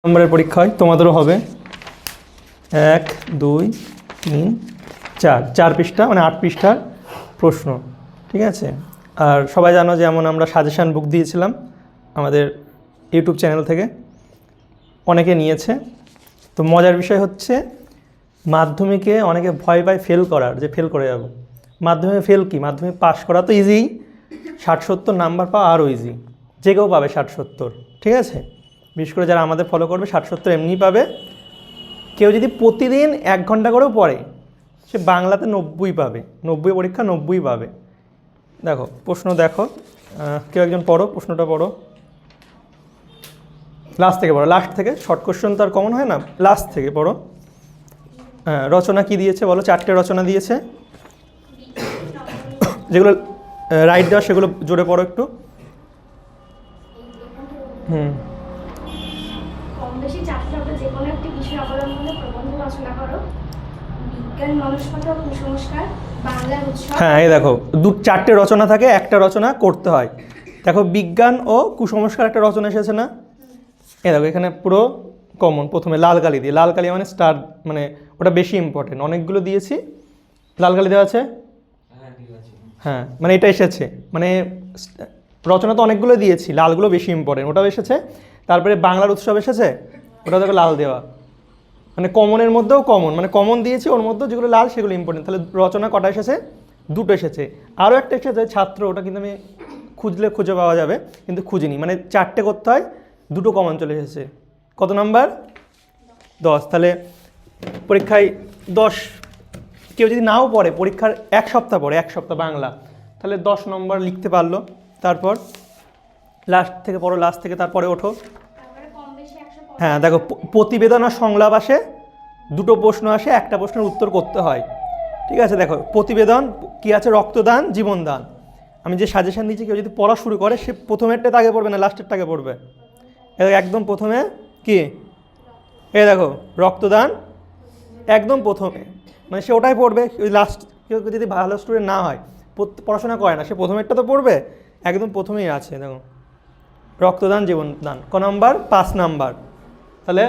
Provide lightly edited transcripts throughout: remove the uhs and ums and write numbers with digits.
নম্বরের পরীক্ষা হয়, তোমাদেরও হবে। 1 2 3 4 4 পৃষ্ঠা, মানে 8 পৃষ্ঠার প্রশ্ন, ঠিক আছে। আর সবাই জানো যেমন আমরা সাজেশান বুক দিয়েছিলাম আমাদের ইউটিউব চ্যানেল থেকে, অনেকে নিয়েছে। তো মজার বিষয় হচ্ছে মাধ্যমিকে অনেকে ভয় পায় ফেল করার, যে ফেল করে যাব। মাধ্যমিকে ফেল কি, মাধ্যমিক পাস করা তো ইজি, 60-70 নাম্বার পাওয়া আরও ইজি, যে কেউ পাবে 60-70, ঠিক আছে। বিশেষ করে যারা আমাদের ফলো করবে 60-70 এমনিই পাবে। কেউ যদি প্রতিদিন 1 ঘন্টা করেও পড়ে সে বাংলাতে 90 পাবে, 90 পরীক্ষা 90 পাবে। দেখো প্রশ্ন দেখো, কেউ একজন পড়ো, প্রশ্নটা পড়ো, লাস্ট থেকে পড়ো, লাস্ট থেকে, শর্ট কোশ্চেন তো আর কমন হয় না, লাস্ট থেকে পড়ো। রচনা কি দিয়েছে বলো, 4টে রচনা দিয়েছে, যেগুলো রাইট দেওয়া সেগুলো জোরে পড়ো একটু। কম বেশি 4টি শব্দ যে কোনো একটি বিষয় অবলম্বনে প্রবন্ধ রচনা করো। বিজ্ঞান, মনস্পতি ও কুসংস্কার, বাংলার উৎসব। হ্যাঁ, এই দেখো 4টে রচনা থাকে, একটা রচনা করতে হয়। দেখো বিজ্ঞান ও কুসংস্কার একটা রচনা এসেছে না, এই দেখো এখানে পুরো কমন। প্রথমে লাল কালি দিয়ে, লাল কালি মানে স্টার, মানে ওটা বেশি ইম্পর্টেন্ট। অনেকগুলো দিয়েছি, লাল কালি দেওয়া আছে, হ্যাঁ মানে এটা এসেছে, মানে রচনা তো অনেকগুলো দিয়েছি, লালগুলো বেশি ইম্পর্টেন্ট, ওটাও এসেছে। তারপরে বাংলার উৎসব এসেছে, ওটা দেখো লাল দেওয়া, মানে কমনের মধ্যেও কমন, মানে কমন দিয়েছি ওর মধ্যেও যেগুলো লাল সেগুলো ইম্পর্টেন্ট। তাহলে রচনা কটা এসেছে, 2টো এসেছে। আরও একটা এসেছে ছাত্র, ওটা কিন্তু আমি খুঁজলে খুঁজে পাওয়া যাবে, কিন্তু খুঁজিনি। মানে 4টে করতে হয়, 2টো কমন চলে এসেছে। কত নাম্বার, 10। তাহলে পরীক্ষায় 10, কেউ যদি নাও পড়ে, পরীক্ষার 1 সপ্তাহ পরে, 1 সপ্তাহ বাংলা, তাহলে 10 নম্বর লিখতে পারলো। তারপর লাস্ট থেকে পড়ো, লাস্ট থেকে তারপরে ওঠো। হ্যাঁ দেখো, প্রতিবেদন আর সংলাপ আসে, 2টো প্রশ্ন আসে, একটা প্রশ্নের উত্তর করতে হয়, ঠিক আছে। দেখো প্রতিবেদন কি আছে, রক্তদান, জীবনদান। আমি যে সাজেশন দিচ্ছি, কেউ যদি পড়া শুরু করে সে প্রথমেরটা আগে পড়বে না লাস্টেরটা আগে পড়বে। একদম প্রথমে কি, এই দেখো রক্তদান একদম প্রথমে, মানে সে ওটাই পড়বে। লাস্ট কেউ যদি ভালো স্টুডেন্ট না হয়, পড়াশোনা করে না, সে প্রথমেরটা তো পড়বে, একদম প্রথমেই আছে দেখো রক্তদান, জীবনদান। ক নাম্বার, 5 নাম্বার, তাহলে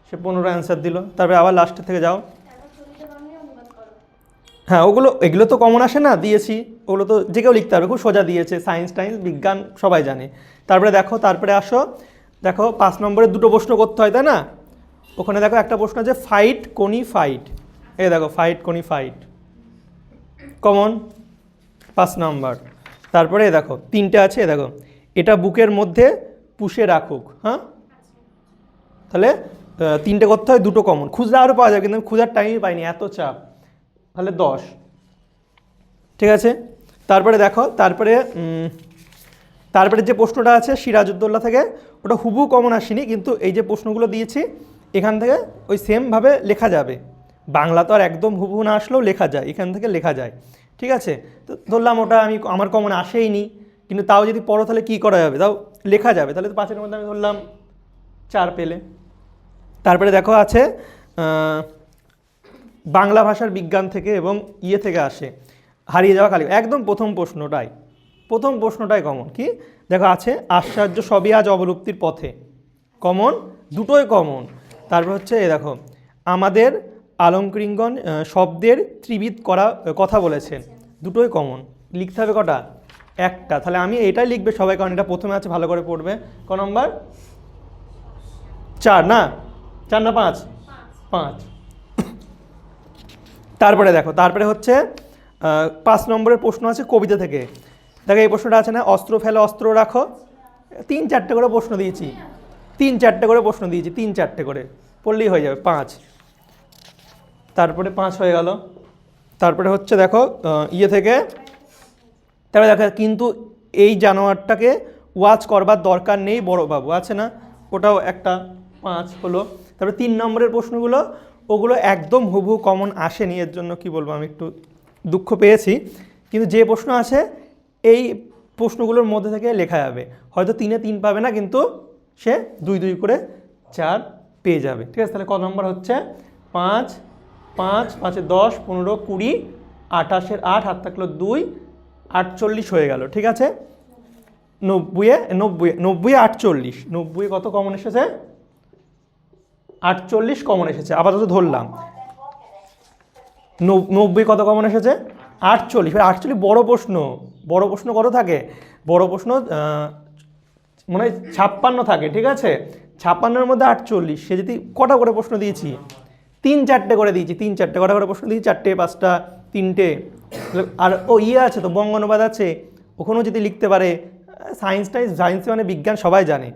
সে 15 অ্যান্সার দিল। তারপরে আবার লাস্টের থেকে যাও, হ্যাঁ এগুলো তো কমন আসে না, দিয়েছি, ওগুলো তো যে কেউ লিখতে পারবে, খুব সোজা দিয়েছে, সায়েন্স টাইন্স বিজ্ঞান সবাই জানে। তারপরে দেখো, তারপরে আসো, দেখো 5 নম্বরে 2টো প্রশ্ন করতে হয়, তাই না। ওখানে দেখো একটা প্রশ্ন আছে ফাইট কোনি ফাইট, এই দেখো ফাইট কোনি ফাইট, কমন 5 নাম্বার। তারপরে দেখো 3টে আছে, দেখো এটা বুকের মধ্যে পুষে রাখুক, হ্যাঁ, তাহলে 3টে করতে হয়, 2টো কমন। খুঁজলে আরও পাওয়া যাবে, কিন্তু আমি খোঁজার টাইমই পাইনি, এত চাপ, তাহলে 10, ঠিক আছে। তারপরে দেখো, তারপরে যে প্রশ্নটা আছে সিরাজউদ্দৌলা থেকে, ওটা হুবহু কমন আসেনি, কিন্তু এই যে প্রশ্নগুলো দিয়েছি এখান থেকে ওই সেমভাবে লেখা যাবে। বাংলা তো আর একদম হুবহু না আসলেও লেখা যায়, এখান থেকে লেখা যায়, ঠিক আছে। তো ধরলাম ওটা আমার কমন আসেইনি, কিন্তু তাও যদি পড়ো তাহলে কী করা যাবে, তাও লেখা যাবে। তাহলে তো 5-এর মধ্যে আমি ধরলাম 4 পেলে। তারপরে দেখো আছে বাংলা ভাষার বিজ্ঞান থেকে এবং থেকে আসে, হারিয়ে যাওয়া কালী, একদম প্রথম প্রশ্নটাই কমন। কি দেখো আছে, আশ্চর্য সবই আজ অবলুপ্তির পথে, কমন, 2টোই কমন। তারপর হচ্ছে এই দেখো, আমাদের আলঙ্কৃঙ্গন শব্দের ত্রিবিধ করা কথা বলেছেন, 2টোই কমন। লিখতে হবে কটা, 1টা। তাহলে আমি এটাই লিখবে সবাই, কারণ এটা প্রথমে আছে, ভালো করে পড়বে। ক নম্বর, 4 না, 4 না 5, 5। তারপরে দেখো, তারপরে হচ্ছে 5 নম্বরের প্রশ্ন আছে কবিতা থেকে। দেখো এই প্রশ্নটা আছে না, অস্ত্র ফেলো অস্ত্র রাখো, 3-4টে করে প্রশ্ন দিয়েছি, 3-4টে করে প্রশ্ন দিয়েছি, 3-4টে করে পড়লেই হয়ে যাবে, 5। তারপরে 5 হয়ে গেল। তারপরে হচ্ছে দেখো থেকে, তারপরে দেখো কিন্তু এই জানোয়ারটাকে ওয়াচ করবার দরকার নেই বড়বাবু, আছে না, ওটাও একটা, 5 হলো। তারপরে 3 নম্বরের প্রশ্নগুলো, ওগুলো একদম হুবহু কমন আসেনি, এর জন্য কি বলবো, আমি একটু দুঃখ পেয়েছি। কিন্তু যে প্রশ্ন আছে এই প্রশ্নগুলোর মধ্যে থেকে লেখা যাবে, হয়তো 3-এ 3 পাবে না, কিন্তু সে 2-2 করে 4 পেয়ে যাবে, ঠিক আছে। তাহলে ক নম্বর হচ্ছে 5, 5, 5-এ 10, 15, 20, 28-এর 8, হাত থাকলো 2, 48 হয়ে গেল, ঠিক আছে। 90-এ 48, 90-এ কত কমন এসেছে, 48 কমন এসেছে, আপাতত ধরলাম। 90 কত কমন এসেছে? 48। 48 বড় প্রশ্ন, বড় প্রশ্ন কত থাকে? বড় প্রশ্ন মানে 56 থাকে, ঠিক আছে? 56-এর মধ্যে 48, সে যদি কটা করে প্রশ্ন দিয়েছি? 3-4টে করে দিয়েছি, 3-4টে কটা করে প্রশ্ন দিয়েছি, 4টে 5টা 3টে। আর ও আছে তো, বঙ্গ অনুবাদ আছে, ওখানেও যদি লিখতে পারে। সায়েন্স মানে বিজ্ঞান সবাই জানে,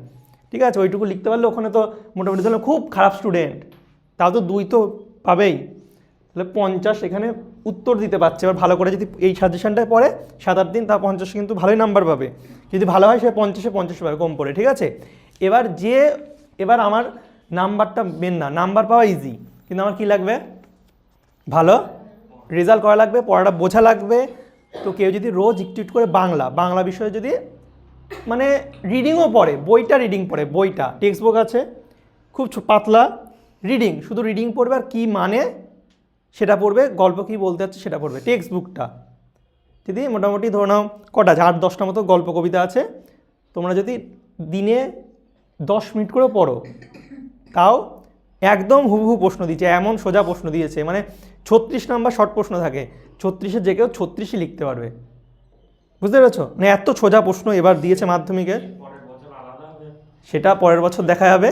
ঠিক আছে? ওইটুকু লিখতে পারলে ওখানে তো মোটামুটি ধরলে খুব খারাপ স্টুডেন্ট, তাও তো 2 তো পাবেই, তাহলে 50 এখানে উত্তর দিতে পারছে। এবার ভালো করে যদি এই সাজেশনটায় পড়ে 7-8 দিন, তা 50 কিন্তু ভালোই নাম্বার পাবে। যদি ভালো হয় সে 50-এ 50 পাবে কম পড়ে, ঠিক আছে? এবার আমার নাম্বারটা মেন না, নাম্বার পাওয়া ইজি, কিন্তু আমার কি লাগবে? ভালো রেজাল্ট করা লাগবে, পড়াটা বোঝা লাগবে। তো কেউ যদি রোজ একটু করে বাংলা বিষয়ে যদি মানে রিডিংও পড়ে, বইটা রিডিং পড়ে, বইটা টেক্সট বুক আছে খুব পাতলা, রিডিং শুধু রিডিং পড়বে, আর কী মানে সেটা পড়বে, গল্প কী বলতে যাচ্ছে সেটা পড়বে, টেক্সট বুকটা যদি মোটামুটি ধরে নাও কটা আছে, 8-10টা মতো গল্প কবিতা আছে, তোমরা যদি দিনে 10 মিনিট করে পড়ো, তাও একদম হুবহু প্রশ্ন দিয়েছে, এমন সোজা প্রশ্ন দিয়েছে, মানে 36 নাম্বার শর্ট প্রশ্ন থাকে, 36-এর যে কেউ 36ই লিখতে পারবে, বুঝতে পেরেছো? মানে এত সোজা প্রশ্ন এবার দিয়েছে মাধ্যমিকে, সেটা পরের বছর দেখা যাবে।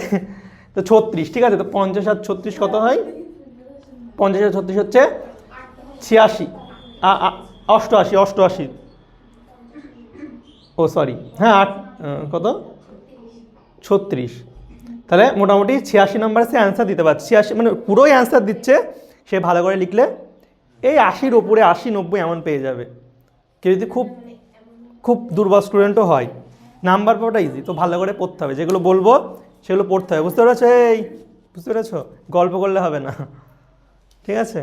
তো 36, ঠিক আছে? তো 50 আর 36 কত হয়? 50 আর 36 হচ্ছে 86, 88, ও সরি, হ্যাঁ কত? 36। তাহলে মোটামুটি 86 নাম্বারে সে অ্যান্সার দিতে পারছে, 86 মানে পুরোই অ্যান্সার দিচ্ছে। সে ভালো করে লিখলে এই 80-র ওপরে 80-90 এমন পেয়ে যাবে। কেউ যদি খুব দুর্বল স্টুডেন্টও হয়, নাম্বার পাওয়াটা ইজি, তো ভালো করে পড়তে হবে, যেগুলো বলবো সেগুলো পড়তে হবে, বুঝতে পেরেছো? বুঝতে পেরেছো? গল্প করলে হবে না, ঠিক আছে?